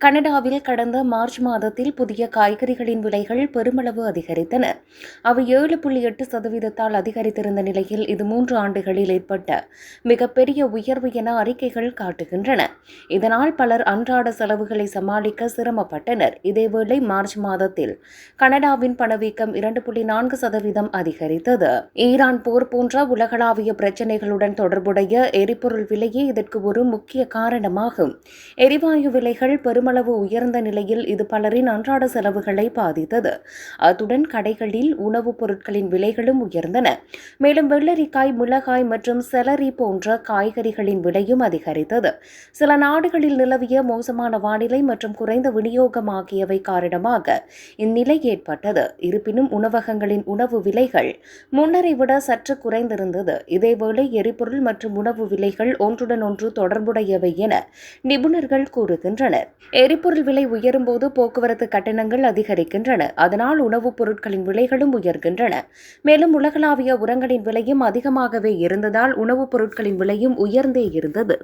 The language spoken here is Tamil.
கனடாவில் கடந்த மார்ச் மாதத்தில் புதிய காய்கறிகளின் விலைகள் பெருமளவு அதிகரித்தன. அவை 7.8% அதிகரித்திருந்த நிலையில் இது 3 ஆண்டுகளில் ஏற்பட்ட மிகப்பெரிய உயர்வு என அறிக்கைகள் காட்டுகின்றன. இதனால் பலர் அன்றாட செலவுகளை சமாளிக்க சிரமப்பட்டனர். இதேவேளை மார்ச் மாதத்தில் கனடாவின் பணவீக்கம் 2.4% அதிகரித்தது. ஈரான் போர் போன்ற உலகளாவிய பிரச்சினைகளுடன் தொடர்புடைய எரிபொருள் விலையே இதற்கு ஒரு முக்கிய காரணமாகும். எரிவாயு விலைகள் பெருமளவு உயர்ந்த நிலையில் இது பலரின் அன்றாட செலவுகளை பாதித்தது. அத்துடன் கடைகளில் உணவுப் பொருட்களின் விலைகளும் உயர்ந்தன. மேலும் வெள்ளரிக்காய், மிளகாய் மற்றும் செலரி போன்ற காய்கறிகளின் விலையும் அதிகரித்தது. சில நாடுகளில் நிலவிய மோசமான வானிலை மற்றும் குறைந்த விநியோகம் ஆகியவை காரணமாக இந்நிலை ஏற்பட்டது. இருப்பினும் உணவகங்களின் உணவு விலைகள் முன்னரை விட சற்று குறைந்திருந்தது. இதேவேளை எரிபொருள் மற்றும் உணவு விலைகள் ஒன்றுடன் ஒன்று தொடர்புடையவை என நிபுணர்கள் கூறுகின்றனர். எரிபொருள் விலை உயரும்போது போக்குவரத்து கட்டணங்கள் அதிகரிக்கின்றன. அதனால் உணவுப் பொருட்களின் விலைகளும் உயர்கின்றன. மேலும் உலகளாவிய உரங்களின் விலையும் அதிகமாகவே இருந்ததால் உணவுப் பொருட்களின் விலையும் உயர்ந்தே இருந்தது.